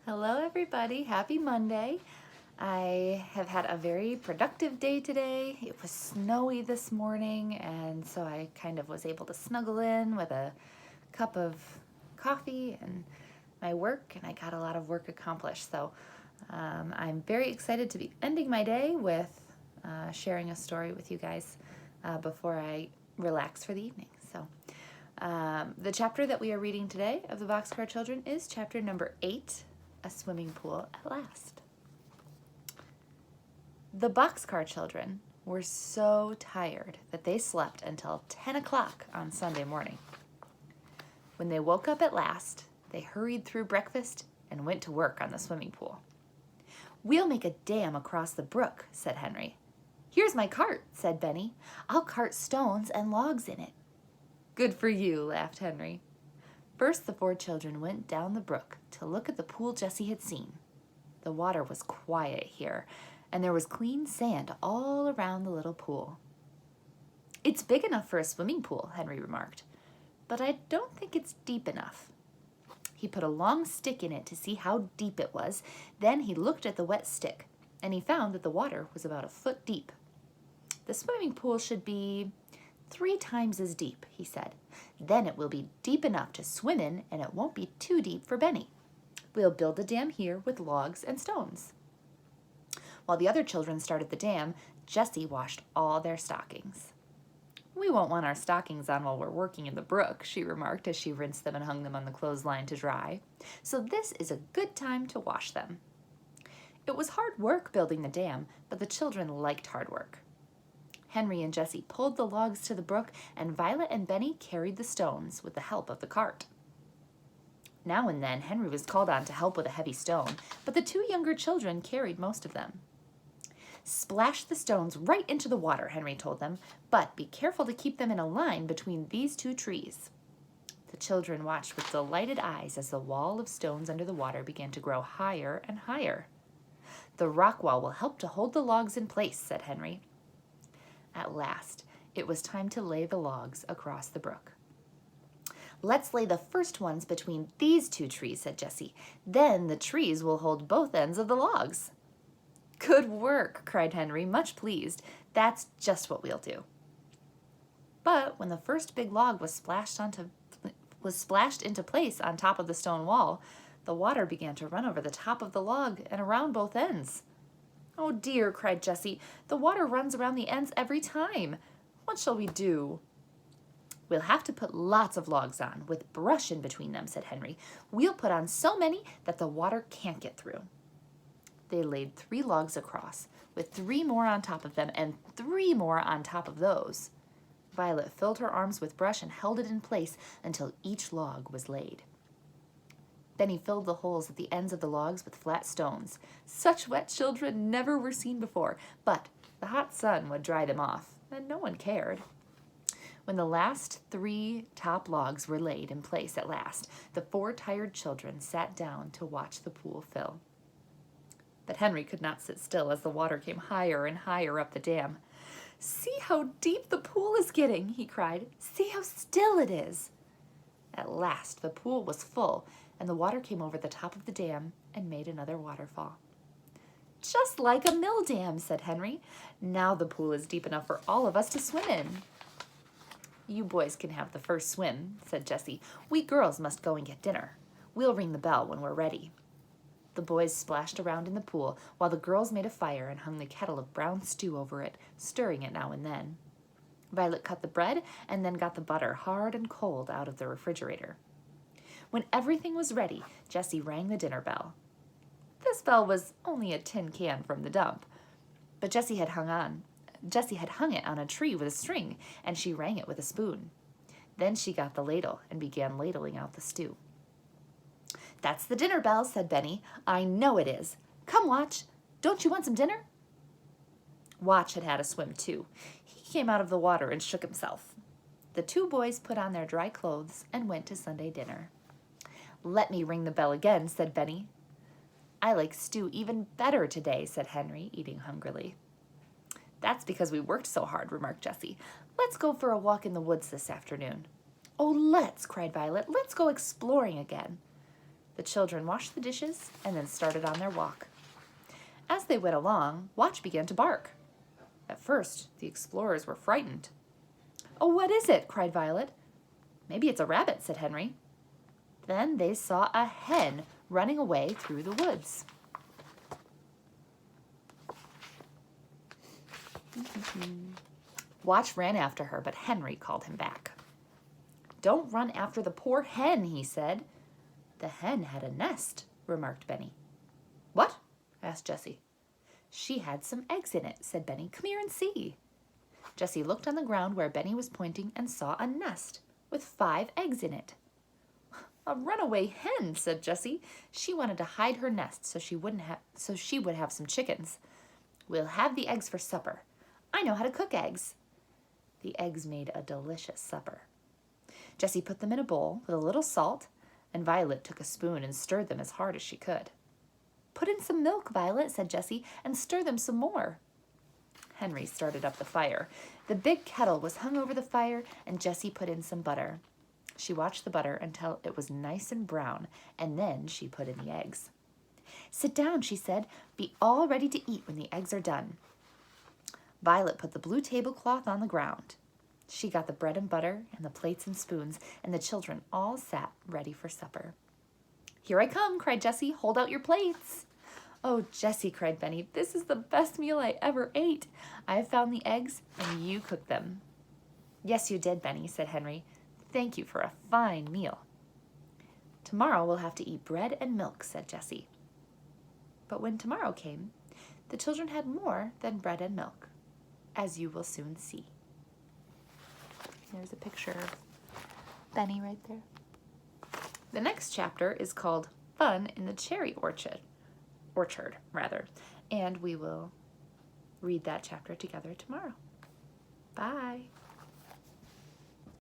Hello everybody, happy Monday. I have had a very productive day today. It was snowy this morning and so I kind of was able to snuggle in with a cup of coffee and my work, and I got a lot of work accomplished. So I'm very excited to be ending my day with sharing a story with you guys before I relax for the evening. So the chapter that we are reading today of the Boxcar Children is chapter number 8, A Swimming Pool at Last. The Boxcar Children were so tired that they slept until 10 o'clock on Sunday morning. When they woke up at last, they hurried through breakfast and went to work on the swimming pool. "We'll make a dam across the brook," said Henry. "Here's my cart," said Benny. "I'll cart stones and logs in it." "Good for you," laughed Henry. First, the 4 children went down the brook to look at the pool Jessie had seen. The water was quiet here, and there was clean sand all around the little pool. "It's big enough for a swimming pool," Henry remarked, "but I don't think it's deep enough." He put a long stick in it to see how deep it was. Then he looked at the wet stick, and he found that the water was about a foot deep. "The swimming pool should be 3 times as deep," he said. "Then it will be deep enough to swim in, and it won't be too deep for Benny. We'll build a dam here with logs and stones." While the other children started the dam, Jessie washed all their stockings. "We won't want our stockings on while we're working in the brook," she remarked as she rinsed them and hung them on the clothesline to dry. "So this is a good time to wash them." It was hard work building the dam, but the children liked hard work. Henry and Jessie pulled the logs to the brook, and Violet and Benny carried the stones with the help of the cart. Now and then, Henry was called on to help with a heavy stone, but the 2 younger children carried most of them. "Splash the stones right into the water," Henry told them, "but be careful to keep them in a line between these 2 trees." The children watched with delighted eyes as the wall of stones under the water began to grow higher and higher. "The rock wall will help to hold the logs in place," said Henry. At last, it was time to lay the logs across the brook. "Let's lay the first ones between these 2 trees," said Jessie. "Then the trees will hold both ends of the logs." "Good work," cried Henry, much pleased. "That's just what we'll do." But when the first big log was splashed into place on top of the stone wall, the water began to run over the top of the log and around both ends. "Oh dear," cried Jessie, "the water runs around the ends every time. What shall we do?" "We'll have to put lots of logs on, with brush in between them," said Henry. "We'll put on so many that the water can't get through." They laid 3 logs across, with 3 more on top of them, and 3 more on top of those. Violet filled her arms with brush and held it in place until each log was laid. Benny filled the holes at the ends of the logs with flat stones. Such wet children never were seen before, but the hot sun would dry them off, and no one cared. When the last 3 top logs were laid in place at last, the 4 tired children sat down to watch the pool fill. But Henry could not sit still as the water came higher and higher up the dam. "See how deep the pool is getting," he cried. "See how still it is." At last the pool was full, and the water came over the top of the dam and made another waterfall. "Just like a mill dam," said Henry. "Now the pool is deep enough for all of us to swim in." "You boys can have the first swim," said Jessie. "We girls must go and get dinner. We'll ring the bell when we're ready." The boys splashed around in the pool while the girls made a fire and hung the kettle of brown stew over it, stirring it now and then. Violet cut the bread and then got the butter hard and cold out of the refrigerator. When everything was ready, Jessie rang the dinner bell. This bell was only a tin can from the dump, but Jessie had hung it on a tree with a string, and she rang it with a spoon. Then she got the ladle and began ladling out the stew. "That's the dinner bell," said Benny. "I know it is. Come, Watch. Don't you want some dinner?" Watch had had a swim too. He came out of the water and shook himself. The 2 boys put on their dry clothes and went to Sunday dinner. "Let me ring the bell again," said Benny. "I like stew even better today," said Henry, eating hungrily. "That's because we worked so hard," remarked Jessie. "Let's go for a walk in the woods this afternoon." "Oh, let's," cried Violet. "Let's go exploring again." The children washed the dishes and then started on their walk. As they went along, Watch began to bark. At first, the explorers were frightened. "Oh, what is it?" cried Violet. "Maybe it's a rabbit," said Henry. Then they saw a hen running away through the woods. Watch ran after her, but Henry called him back. "Don't run after the poor hen," he said. "The hen had a nest," remarked Benny. "What?" asked Jessie. "She had some eggs in it," said Benny. "Come here and see." Jessie looked on the ground where Benny was pointing and saw a nest with 5 eggs in it. "A runaway hen," said Jessie. "She wanted to hide her nest so she would have some chickens. We'll have the eggs for supper. I know how to cook eggs." The eggs made a delicious supper. Jessie put them in a bowl with a little salt, and Violet took a spoon and stirred them as hard as she could. "Put in some milk, Violet," said Jessie, "and stir them some more." Henry started up the fire. The big kettle was hung over the fire, and Jessie put in some butter. She watched the butter until it was nice and brown, and then she put in the eggs. "Sit down," she said. "Be all ready to eat when the eggs are done." Violet put the blue tablecloth on the ground. She got the bread and butter and the plates and spoons, and the children all sat ready for supper. "Here I come," cried Jessie. "Hold out your plates." "Oh, Jessie," cried Benny, "this is the best meal I ever ate. I found the eggs and you cooked them." "Yes, you did, Benny," said Henry. "Thank you for a fine meal." "Tomorrow we'll have to eat bread and milk," said Jessie. But when tomorrow came, the children had more than bread and milk, as you will soon see. There's a picture of Benny right there. The next chapter is called Fun in the Cherry Orchard, and we will read that chapter together tomorrow. Bye.